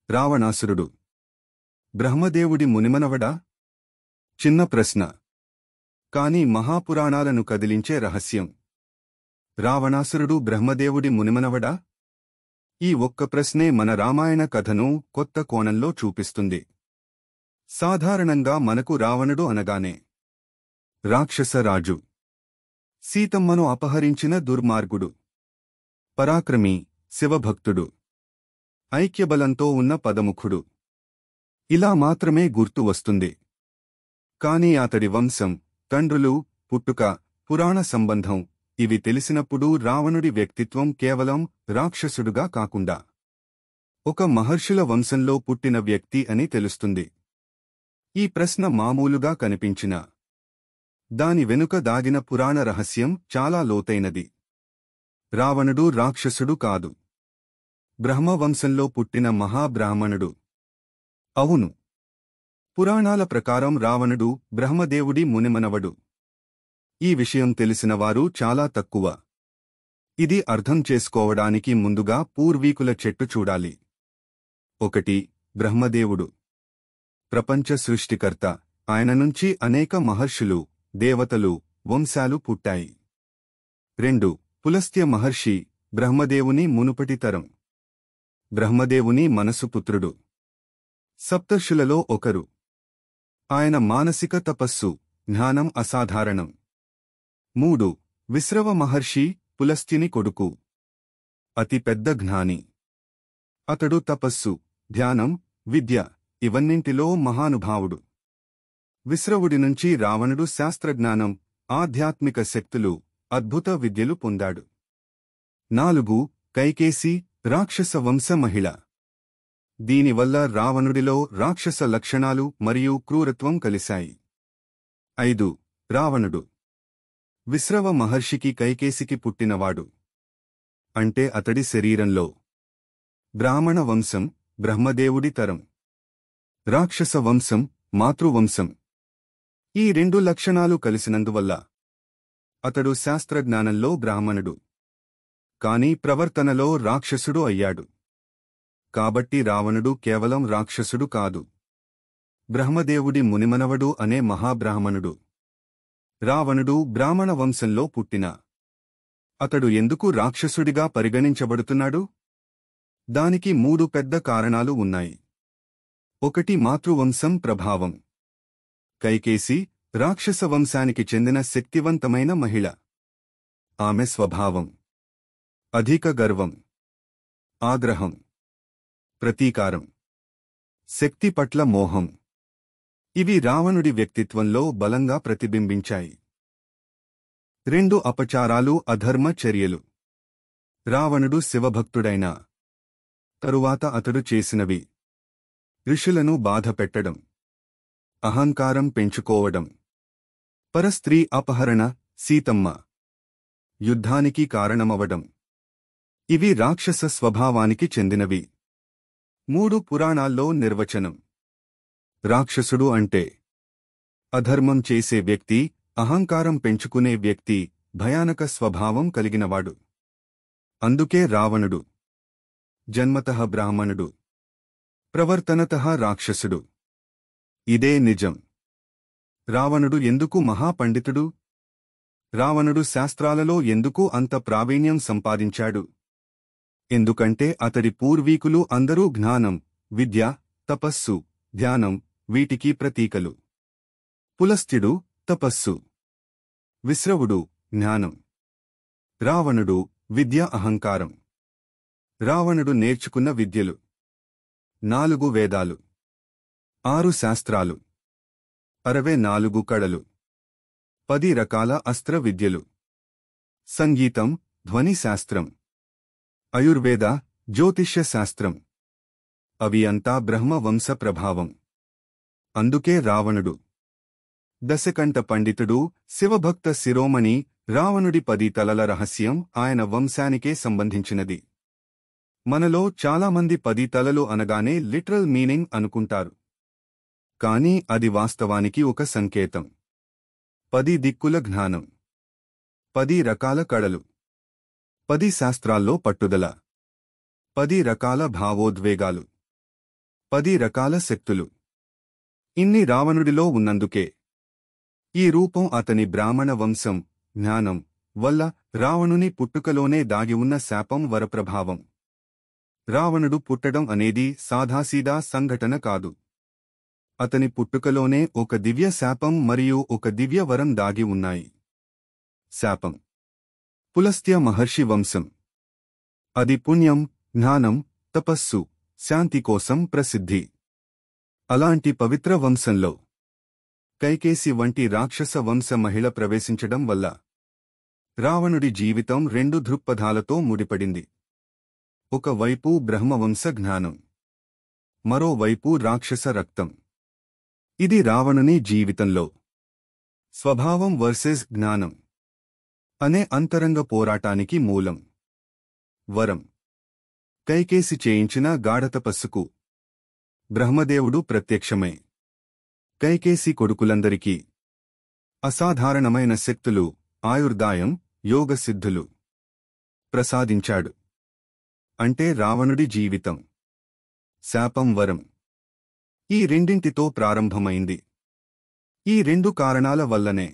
రావణాసురుడు బ్రహ్మదేవుడి మునిమనవడా? చిన్న ప్రశ్న, కాని మహాపురాణాలను కదిలించే రహస్యం. రావణాసురుడు బ్రహ్మదేవుడి మునిమనవడా? ఈ ఒక్క ప్రశ్నే మన రామాయణ కథను కొత్త కోణంలో చూపిస్తుంది. సాధారణంగా మనకు రావణుడు అనగానే రాక్షసరాజు, సీతమ్మను అపహరించిన దుర్మార్గుడు, పరాక్రమి, శివభక్తుడు, ఐక్యబలంతో ఉన్న పదముఖుడు ఇలా మాత్రమే గుర్తు వస్తుంది. కాని అతడి వంశం, తండ్రులు, పుట్టుక, పురాణ సంబంధం ఇవి తెలిసినప్పుడు రావణుడి వ్యక్తిత్వం కేవలం రాక్షసుడుగా కాకుండా ఒక మహర్షుల వంశంలో పుట్టిన వ్యక్తి అని తెలుస్తుంది. ఈ ప్రశ్న మామూలుగా కనిపించినా దాని వెనుక దాగిన పురాణ రహస్యం చాలా లోతైనది. రావణుడు రాక్షసుడు కాదు, బ్రహ్మవంశంలో పుట్టిన మహాబ్రాహ్మణుడు. అవును, పురాణాల ప్రకారం రావణుడు బ్రహ్మదేవుడి మునిమనవడు. ఈ విషయం తెలిసినవారు చాలా తక్కువ. ఇది అర్థం చేసుకోవడానికి ముందుగా పూర్వీకుల చెట్టు చూడాలి. 1. బ్రహ్మదేవుడు ప్రపంచ సృష్టికర్త. ఆయన నుంచి అనేక మహర్షులు, దేవతలు, వంశాలు పుట్టాయి. 2. పులస్త్య మహర్షి, బ్రహ్మదేవుని మునుపటి తరం. బ్రహ్మదేవుని మనసుపుత్రుడు, సప్తర్షులలో ఒకరు. ఆయన మానసిక తపస్సు, జ్ఞానం అసాధారణం. 3. విశ్రవ మహర్షి, పులస్త్యుని కొడుకు, అతి పెద్ద జ్ఞాని. అతడు తపస్సు, ధ్యానం, విద్య ఇవన్నింటిలో మహానుభావుడు. విశ్రవుడి నుంచి రావణుడు శాస్త్రజ్ఞానం, ఆధ్యాత్మిక శక్తులు, అద్భుత విద్యలు పొందాడు. 4. కైకేసి, రాక్షస వంశ మహిళ. దీనివల్ల రావణుడిలో రాక్షస లక్షణాలు మరియు క్రూరత్వం కలిశాయి. 5. రావణుడు విశ్రవ మహర్షికి కైకేసికి పుట్టినవాడు. అంటే అతడి శరీరంలో బ్రాహ్మణ వంశం, బ్రహ్మదేవుడి తరం, రాక్షస వంశం, మాతృవంశం ఈ 2 లక్షణాలు కలిసినందువల్ల అతడు శాస్త్రజ్ఞానంలో బ్రాహ్మణుడు, కాని ప్రవర్తనలో రాక్షసుడు అయ్యాడు. కాబట్టి రావణుడు కేవలం రాక్షసుడు కాదు, బ్రహ్మదేవుడి మునిమనవడు అనే మహాబ్రాహ్మణుడు. రావణుడు బ్రాహ్మణ వంశంలో పుట్టినా అతడు ఎందుకు రాక్షసుడిగా పరిగణించబడుతున్నాడు? దానికి 3 పెద్ద కారణాలు ఉన్నాయి. 1. మాతృవంశం ప్రభావం. కైకేసి రాక్షస వంశానికి చెందిన శక్తివంతమైన మహిళ. ఆమె స్వభావం అధిక గర్వం, ఆగ్రహం, ప్రతీకారం, శక్తి పట్ల మోహం ఇవి రావణుడి వ్యక్తిత్వంలో బలంగా ప్రతిబింబించాయి. 2. అపచారాలు, అధర్మ చర్యలు. రావణుడు శివభక్తుడైన తరువాత అతడు చేసినవి ఋషులను బాధపెట్టడం, అహంకారం పెంచుకోవడం, పరస్త్రీ అపహరణ, సీతమ్మ యుద్ధానికి కారణమవడం ఇవి రాక్షస స్వభావానికి చెందినవి. 3. పురాణాల్లో నిర్వచనం. రాక్షసుడు అంటే అధర్మం చేసే వ్యక్తి, అహంకారం పెంచుకునే వ్యక్తి, భయానక స్వభావం కలిగినవాడు. అందుకే రావణుడు జన్మతః బ్రాహ్మణుడు, ప్రవర్తనతః రాక్షసుడు. ఇదే నిజం. రావణుడు ఎందుకు మహాపండితుడు? రావణుడు శాస్త్రాలలో ఎందుకు అంత ప్రావీణ్యం సంపాదించాడు? ఎందుకంటే అతడి పూర్వీకులు అందరూ జ్ఞానం, విద్య, తపస్సు, ధ్యానం వీటికి ప్రతీకలు. పులస్త్యుడు తపస్సు, విశ్రవుడు జ్ఞానం, రావణుడు విద్య, అహంకారం. రావణుడు నేర్చుకున్న విద్యలు 4 వేదాలు, 6 శాస్త్రాలు, 64 కళలు, 10 రకాల అస్త్ర విద్యలు, సంగీతం, ధ్వని శాస్త్రం, ఆయుర్వేద, జ్యోతిష్య శాస్త్రం అవి అంతా బ్రహ్మ వంశ ప్రభావం. అందుకే రావణుడు దశకంఠ పండితుడు, శివభక్త శిరోమణి. రావణుడి 10 తలల రహస్యం ఆయన వంశానికే సంబంధించినది. మనలో చాలామంది 10 తలలు అనగానే లిటరల్ మీనింగ్ అనుకుంటారు. కానీ అది వాస్తవానికి ఒక సంకేతం. 10 దిక్కుల జ్ఞానం, 10 రకాల కళలు, 10 శాస్త్రాల్లో పట్టుదల, 10 రకాల భావోద్వేగాలు. 10 రకాల శక్తులు. ఇన్ని రావణుడిలో ఉన్నందుకే ఈ రూపం అతని బ్రాహ్మణ వంశం, జ్ఞానం వల్ల రావణుని పుట్టుకలోనే దాగి ఉన్న శాపం వరప్రభావం. రావణుడు పుట్టడం అనేది సాదాసీదా సంఘటన కాదు. అతని పుట్టుకలోనే ఒక దివ్య శాపం మరియు ఒక దివ్య వరం దాగి ఉన్నాయి. శాపం. పులస్త్య మహర్షి వంశం. అది పుణ్యం, జ్ఞానం, తపస్సు, శాంతి కోసం ప్రసిద్ధి. అలాంటి పవిత్ర వంశంలో కైకేసి వంటి రాక్షస వంశ మహిళ ప్రవేశించడం వల్ల రావణుడి జీవితం 2 దృక్పథాలతో ముడిపడింది. ఒకవైపు బ్రహ్మవంశ జ్ఞానం, మరోవైపు రాక్షస రక్తం. ఇది రావణుని జీవితంలో స్వభావం వర్సెస్ జ్ఞానం అనే అంతరంగ పోరాటానికి మూలం. వరం. కైకేసి చేయించిన గాఢతపస్సుకు బ్రహ్మదేవుడు ప్రత్యక్షమై కైకేసి కొడుకులందరికీ అసాధారణమైన శక్తులు, ఆయుర్దాయం, యోగసిద్ధులు ప్రసాదించాడు. అంటే రావణుడి జీవితం శాపం, వరం ఈ రెండింటితో ప్రారంభమైంది. ఈ 2 కారణాల వల్లనే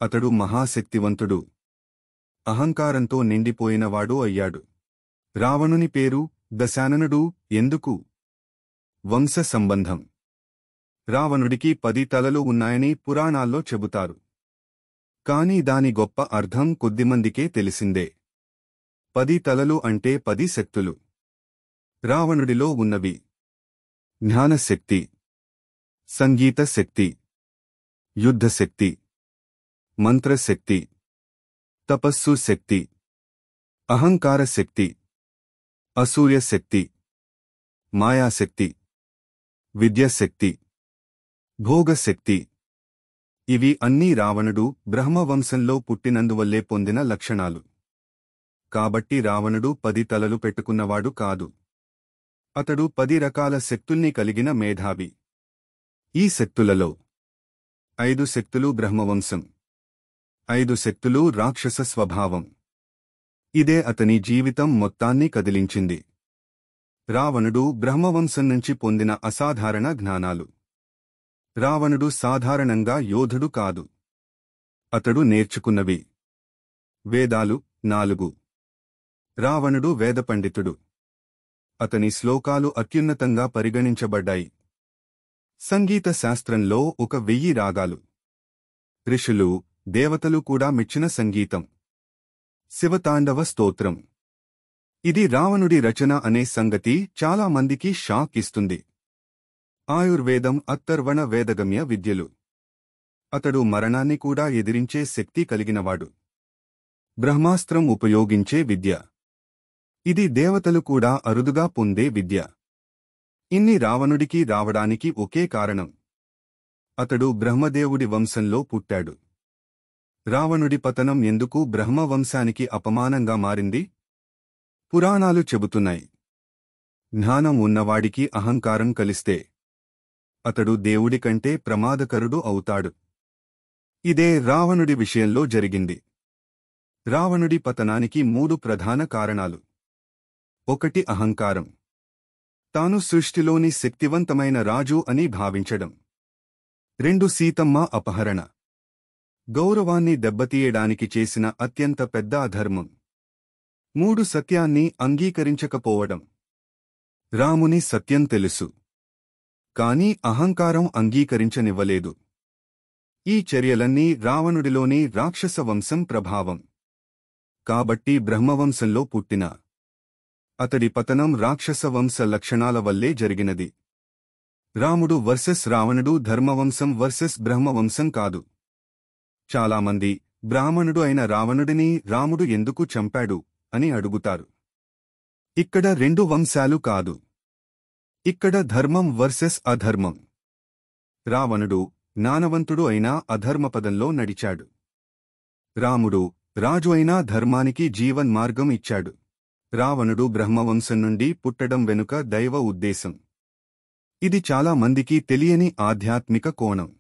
అతడు మహాశక్తివంతుడు, అహంకారంతో నిండిపోయినవాడు అయ్యాడు. రావణుని పేరు దశాననుడు ఎందుకు? వంశ సంబంధం. రావణుడికి 10 తలలు ఉన్నాయని పురాణాల్లో చెబుతారు. కాని దాని గొప్ప అర్థం కొద్దిమందికే తెలిసిందే. 10 తలలు అంటే 10 శక్తులు. రావణుడిలో ఉన్నవి జ్ఞానశక్తి, సంగీత శక్తి, యుద్ధశక్తి, మంత్రశక్తి, తపస్సు శక్తి, అహంకార శక్తి, అసూయ శక్తి, మాయాశక్తి, విద్యాశక్తి, భోగశక్తి. ఇవి అన్నీ రావణుడు బ్రహ్మవంశంలో పుట్టినందువల్లే పొందిన లక్షణాలు. కాబట్టి రావణుడు 10 తలలు పెట్టుకున్నవాడు కాదు. అతడు 10 రకాల శక్తుల్ని కలిగిన మేధావి. ఈ శక్తులలో 5 శక్తులు బ్రహ్మవంశం, 5 శక్తులు రాక్షస స్వభావం. ఇదే అతని జీవితం మొత్తాన్ని కదిలించింది. రావణుడు బ్రహ్మవంశం నుంచి పొందిన అసాధారణ జ్ఞానాలు. రావణుడు సాధారణంగా యోధుడు కాదు. అతడు నేర్చుకున్నవి వేదాలు 4. రావణుడు వేదపండితుడు. అతని శ్లోకాలు అత్యున్నతంగా పరిగణించబడ్డాయి. సంగీత శాస్త్రంలో 1000 రాగాలు. ఋషులు, దేవతలు కూడా మెచ్చిన సంగీతం. శివతాండవ స్తోత్రం. ఇది రావణుడి రచన అనే సంగతి చాలా మందికి షాక్ ఇస్తుంది. ఆయుర్వేదం, అత్తర్వణ వేదగమ్య విద్యలు. అతడు మరణాన్ని కూడా ఎదిరించే శక్తి కలిగినవాడు. బ్రహ్మాస్త్రం ఉపయోగించే విద్య. ఇది దేవతలు కూడా అరుదుగా పొందే విద్య. ఇన్ని రావణుడికి రావడానికి ఒకే కారణం. అతడు బ్రహ్మదేవుడి వంశంలో పుట్టాడు. రావణుడి పతనం ఎందుకు బ్రహ్మవంశానికి అపమానంగా మారింది? పురాణాలు చెబుతున్నాయి. జ్ఞానం ఉన్నవాడికి అహంకారం కలిస్తే అతడు దేవుడి కంటే ప్రమాదకరుడు అవుతాడు. ఇదే రావణుడి విషయంలో జరిగింది. రావణుడి పతనానికి 3 ప్రధాన కారణాలు. 1 అహంకారం. తాను సృష్టిలోని శక్తివంతమైన రాజు అని భావించడం. 2 సీతమ్మ అపహరణ. గౌరవాన్ని దెబ్బతీయడానికి చేసిన అత్యంత పెద్ద అధర్మం. 3 సత్యాన్ని అంగీకరించకపోవడం. రాముని సత్యం తెలుసు, కాని అహంకారం అంగీకరించనివ్వలేదు. ఈ చర్యలన్నీ రావణుడిలోని రాక్షస వంశం ప్రభావం. కాబట్టి బ్రహ్మవంశంలో పుట్టిన అతడి పతనం రాక్షస వంశ లక్షణాల వల్లే జరిగినది. రాముడు వర్సెస్ రావణుడు ధర్మవంశం వర్సెస్ బ్రహ్మవంశం కాదు. చాలామంది బ్రాహ్మణుడు అయిన రావణుడిని రాముడు ఎందుకు చంపాడు అని అడుగుతారు. ఇక్కడ 2 వంశాలు కాదు. ఇక్కడ ధర్మం వర్సెస్ అధర్మం. రావణుడు జ్ఞానవంతుడు అయినా అధర్మపదంలో నడిచాడు. రాముడు రాజు అయినా ధర్మానికి జీవన్మార్గం ఇచ్చాడు. రావణుడు బ్రహ్మవంశం నుండి పుట్టడం వెనుక దైవ ఉద్దేశం. ఇది చాలా మందికి తెలియని ఆధ్యాత్మిక కోణం.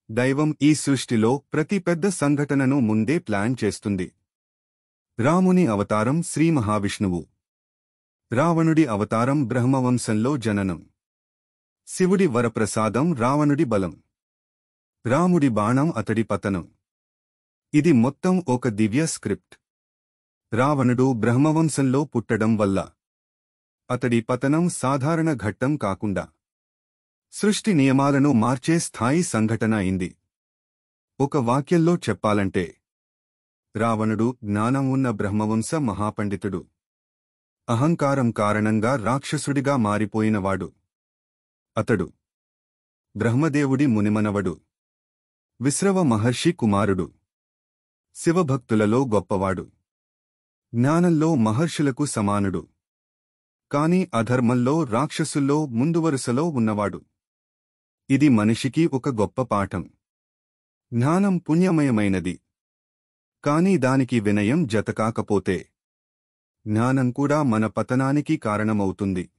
దైవం ఈ సృష్టిలో ప్రతి పెద్ద సంఘటనను ముందే ప్లాన్ చేస్తుంది. రాముని అవతారం శ్రీ మహావిష్ణువు. రావణుడి అవతారం బ్రహ్మవంశంలో జననం. శివుడి వరప్రసాదం రావణుడి బలం. రాముడి బాణం అతడి పతనం. ఇది మొత్తం ఒక దివ్య స్క్రిప్ట్. రావణుడు బ్రహ్మవంశంలో పుట్టడం వల్ల అతడి పతనం సాధారణ ఘట్టం కాకుండా సృష్టి నియమాలను మార్చే స్థాయి సంఘటన అయింది. ఒక వాక్యంలో చెప్పాలంటే రావణుడు జ్ఞానం ఉన్న బ్రహ్మవంశ మహాపండితుడు. అహంకారం కారణంగా రాక్షసుడిగా మారిపోయినవాడు. అతడు బ్రహ్మదేవుడి మునిమనవడు. విశ్రవ మహర్షి కుమారుడు. శివభక్తులలో గొప్పవాడు. జ్ఞానంలో మహర్షులకు సమానుడు. కాని అధర్మంలో రాక్షసుల్లో ముందువరుసలో ఉన్నవాడు. ఇది మనిషికి ఒక గొప్ప పాఠం. జ్ఞానం పుణ్యమయమైనది. కాని దానికి వినయం జతకాకపోతే జ్ఞానం కూడా మన పతనానికి కారణమవుతుంది.